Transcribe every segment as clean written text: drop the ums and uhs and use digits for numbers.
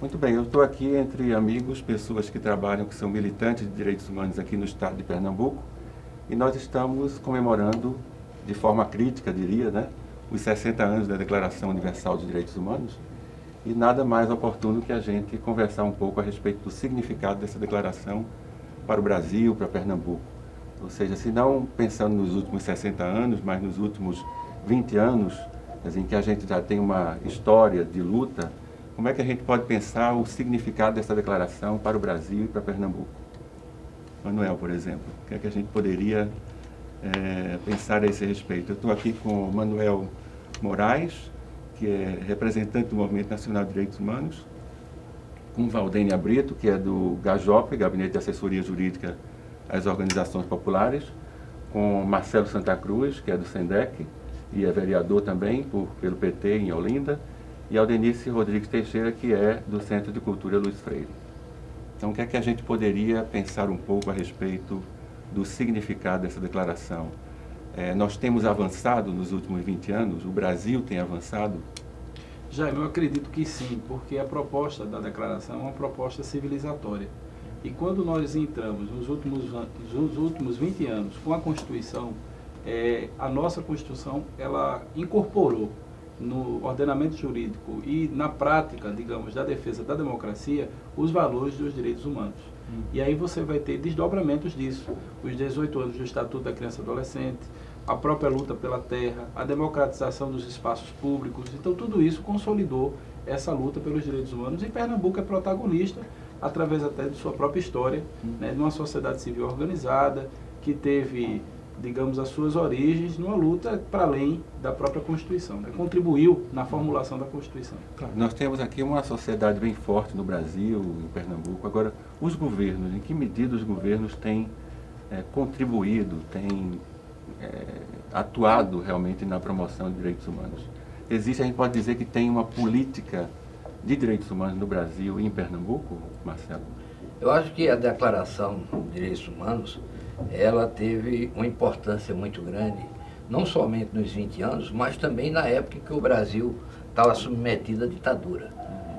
Muito bem, eu estou aqui entre amigos, pessoas que trabalham, que são militantes de direitos humanos aqui no estado de Pernambuco, e nós estamos comemorando, de forma crítica, diria, né, os 60 anos da Declaração Universal dos Direitos Humanos, e nada mais oportuno que a gente conversar um pouco a respeito do significado dessa declaração para o Brasil, para Pernambuco. Ou seja, se não pensando nos últimos 60 anos, mas nos últimos 20 anos, em que a gente já tem uma história de luta, como é que a gente pode pensar o significado dessa declaração para o Brasil e para Pernambuco? Manuel, por exemplo, o que é que a gente poderia pensar a esse respeito? Eu estou aqui com o Manuel Moraes, que é representante do Movimento Nacional de Direitos Humanos, com Valdênia Brito, que é do GAJOP, Gabinete de Assessoria Jurídica às Organizações Populares, com Marcelo Santa Cruz, que é do SENDEC, e é vereador também pelo PT em Olinda, e Aldenice Rodrigues Teixeira, que é do Centro de Cultura Luiz Freire. Então, o que é que a gente poderia pensar um pouco a respeito do significado dessa declaração? Nós temos avançado nos últimos 20 anos? O Brasil tem avançado? Jaime, eu acredito que sim, porque a proposta da declaração é uma proposta civilizatória. E quando nós entramos nos últimos 20 anos com a Constituição, a nossa Constituição ela incorporou no ordenamento jurídico e na prática, digamos, da defesa da democracia, os valores dos direitos humanos. E aí você vai ter desdobramentos disso. Os 18 anos do Estatuto da Criança e Adolescente, a própria luta pela terra, a democratização dos espaços públicos. Então, tudo isso consolidou essa luta pelos direitos humanos. E Pernambuco é protagonista, através até de sua própria história, né, de uma sociedade civil organizada, que teve, digamos, as suas origens numa luta para além da própria Constituição, né? Contribuiu na formulação da Constituição. Claro, nós temos aqui uma sociedade bem forte no Brasil, em Pernambuco. Agora, os governos, em que medida os governos têm contribuído, têm atuado realmente na promoção de direitos humanos? A gente pode dizer que tem uma política de direitos humanos no Brasil e em Pernambuco, Marcelo? Eu acho que a Declaração de Direitos Humanos, ela teve uma importância muito grande, não somente nos 20 anos, mas também na época em que o Brasil estava submetido à ditadura.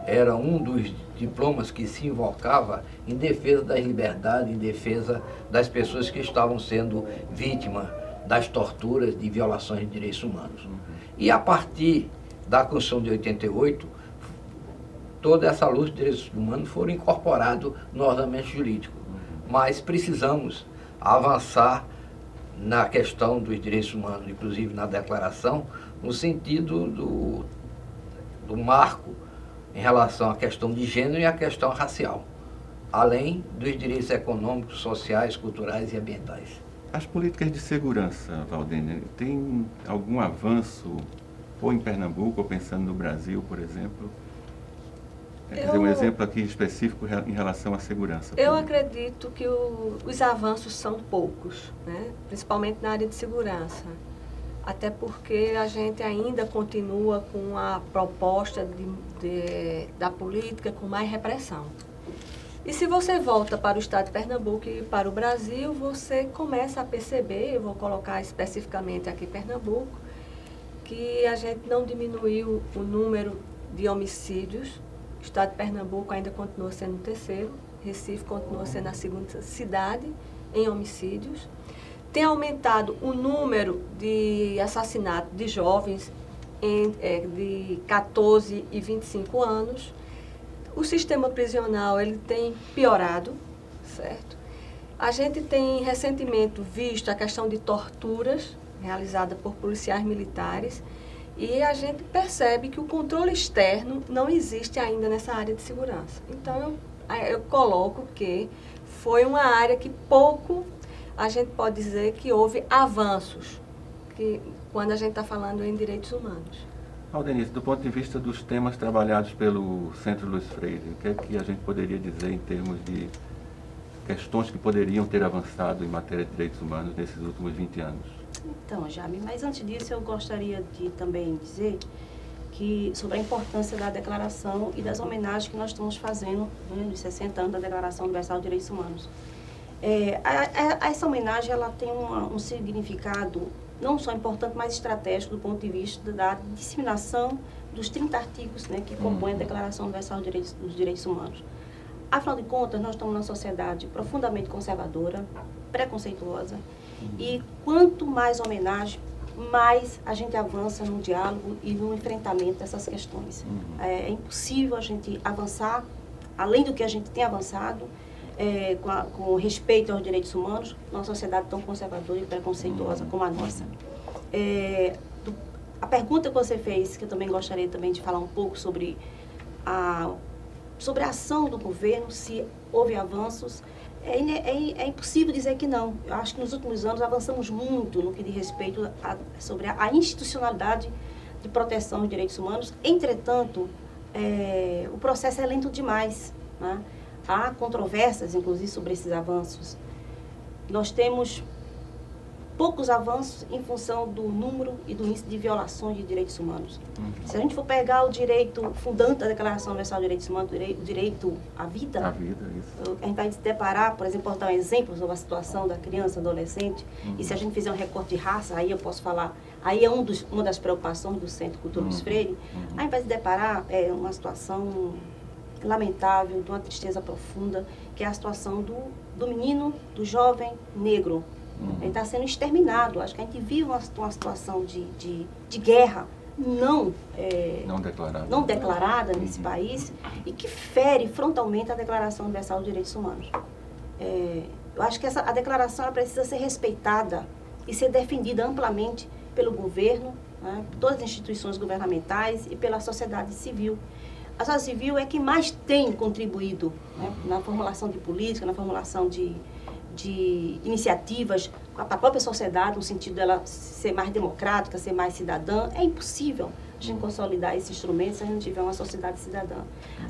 Era um dos diplomas que se invocava em defesa das liberdades, em defesa das pessoas que estavam sendo vítimas das torturas, de violações de direitos humanos. E a partir da Constituição de 88, toda essa luta de direitos humanos foram incorporados no ordenamento jurídico. Mas precisamos avançar na questão dos direitos humanos, inclusive na declaração, no sentido do marco em relação à questão de gênero e à questão racial, além dos direitos econômicos, sociais, culturais e ambientais. As políticas de segurança, Valdênia, tem algum avanço, ou em Pernambuco, ou pensando no Brasil, por exemplo? Quer dizer, um exemplo aqui específico em relação à segurança. Eu acredito que os avanços são poucos, né? Principalmente na área de segurança. Até porque a gente ainda continua com a proposta da política com mais repressão. E se você volta para o estado de Pernambuco e para o Brasil, você começa a perceber, eu vou colocar especificamente aqui Pernambuco, que a gente não diminuiu o número de homicídios. O estado de Pernambuco ainda continua sendo o terceiro, Recife continua sendo a segunda cidade em homicídios. Tem aumentado o número de assassinatos de jovens de 14 e 25 anos. O sistema prisional ele tem piorado, certo? A gente tem recentemente visto a questão de torturas realizada por policiais militares e a gente percebe que o controle externo não existe ainda nessa área de segurança. Então, eu coloco que foi uma área que pouco a gente pode dizer que houve avanços quando a gente está falando em direitos humanos. Aldenice, do ponto de vista dos temas trabalhados pelo Centro Luiz Freire, o que é que a gente poderia dizer em termos de questões que poderiam ter avançado em matéria de direitos humanos nesses últimos 20 anos? Então, Jaime, mas antes disso eu gostaria de também dizer que sobre a importância da declaração e das homenagens que nós estamos fazendo, né, nos 60 anos da Declaração Universal de Direitos Humanos. Essa homenagem ela tem um significado não só importante, mas estratégico do ponto de vista da disseminação dos 30 artigos, né, que compõem a Declaração Universal dos Direitos Humanos. Afinal de contas, nós estamos numa sociedade profundamente conservadora, preconceituosa, e quanto mais homenagem, mais a gente avança no diálogo e no enfrentamento dessas questões. É impossível a gente avançar, além do que a gente tem avançado, com respeito aos direitos humanos, numa sociedade tão conservadora e preconceituosa como a nossa. A pergunta que você fez, que eu também gostaria também de falar um pouco sobre a ação do governo, se houve avanços, é impossível dizer que não. Eu acho que nos últimos anos avançamos muito no que diz respeito sobre a institucionalidade de proteção dos direitos humanos. Entretanto, o processo é lento demais, né? Há controvérsias, inclusive, sobre esses avanços. Nós temos poucos avanços em função do número e do índice de violações de direitos humanos. Se a gente for pegar o direito fundante da Declaração Universal de Direitos Humanos, o direito à vida, isso. a gente vai se deparar, por exemplo, dar um exemplo sobre a situação da criança, adolescente, e se a gente fizer um recorte de raça, aí eu posso falar, aí é uma das preocupações do Centro Cultura Luiz Freire, a gente vai se deparar uma situação lamentável, de uma tristeza profunda, que é a situação do menino, do jovem negro. Ele está sendo exterminado. Acho que a gente vive uma situação de guerra não declarada nesse país e que fere frontalmente a Declaração Universal dos Direitos Humanos. Eu acho que a declaração ela precisa ser respeitada e ser defendida amplamente pelo governo, né, por todas as instituições governamentais e pela sociedade civil. A sociedade civil é que mais tem contribuído, né, na formulação de política, na formulação de iniciativas para a própria sociedade, no sentido dela ser mais democrática, ser mais cidadã. É impossível a gente consolidar esse instrumento se a gente tiver uma sociedade cidadã.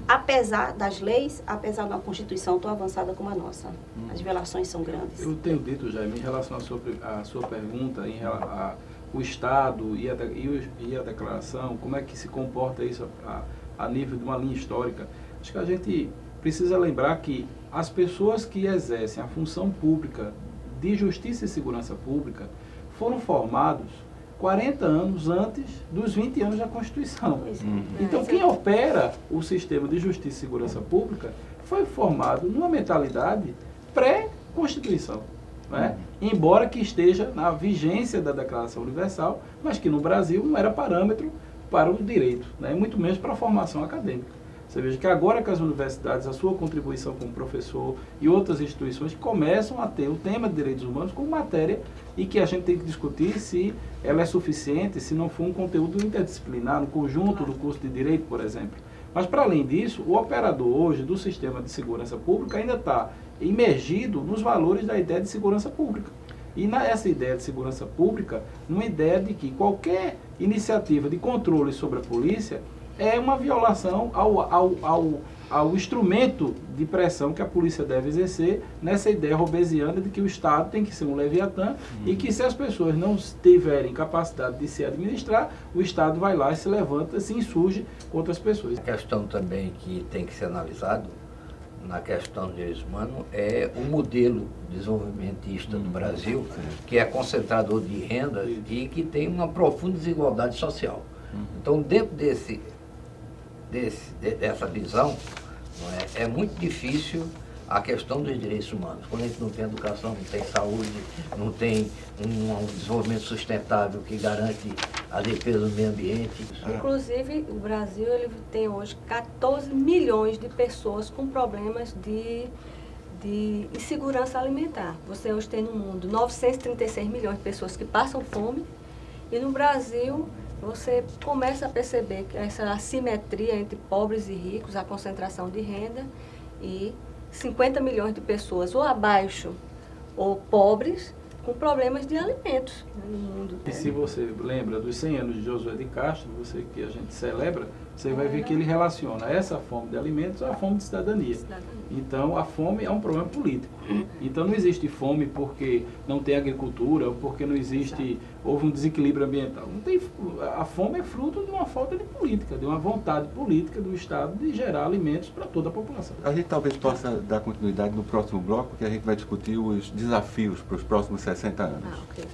Apesar das leis, apesar de uma Constituição tão avançada como a nossa. As violações são grandes. Eu tenho dito, Jaime, em relação à sua pergunta, o Estado e a declaração, como é que se comporta isso a nível de uma linha histórica. Acho que a gente precisa lembrar que as pessoas que exercem a função pública de justiça e segurança pública foram formados 40 anos antes dos 20 anos da Constituição. Então, quem opera o sistema de justiça e segurança pública foi formado numa mentalidade pré-Constituição, né? Embora que esteja na vigência da Declaração Universal, mas que no Brasil não era parâmetro para o direito, né? Muito menos para a formação acadêmica. Você veja que agora que as universidades, a sua contribuição como professor e outras instituições começam a ter o tema de direitos humanos como matéria e que a gente tem que discutir se ela é suficiente, se não for um conteúdo interdisciplinar, no conjunto do curso de direito, por exemplo. Mas, para além disso, o operador hoje do sistema de segurança pública ainda está imergido nos valores da ideia de segurança pública. E nessa ideia de segurança pública, numa ideia de que qualquer iniciativa de controle sobre a polícia é uma violação ao instrumento de pressão que a polícia deve exercer, nessa ideia robesiana de que o Estado tem que ser um leviatã e que se as pessoas não tiverem capacidade de se administrar, o Estado vai lá e se levanta, se insurge contra as pessoas. A questão também que tem que ser analisado na questão dos direitos humanos é o modelo desenvolvimentista do Brasil, que é concentrador de renda e que tem uma profunda desigualdade social. Então, dentro dessa visão, não é muito difícil a questão dos direitos humanos. Quando a gente não tem educação, não tem saúde, não tem um desenvolvimento sustentável que garante a defesa do meio ambiente. Inclusive, o Brasil ele tem hoje 14 milhões de pessoas com problemas de insegurança alimentar. Você hoje tem no mundo 936 milhões de pessoas que passam fome e no Brasil você começa a perceber que essa assimetria entre pobres e ricos, a concentração de renda e 50 milhões de pessoas ou abaixo ou pobres com problemas de alimentos, né, no mundo. E se você lembra dos 100 anos de Josué de Castro, você que a gente celebra, você vai ver que ele relaciona essa fome de alimentos à fome de cidadania. Então, a fome é um problema político. Então, não existe fome porque não tem agricultura, ou porque não existe, houve um desequilíbrio ambiental. Não tem, a fome é fruto de uma falta de política, de uma vontade política do Estado de gerar alimentos para toda a população. A gente talvez possa dar continuidade no próximo bloco, que a gente vai discutir os desafios para os próximos 60 anos. Ok.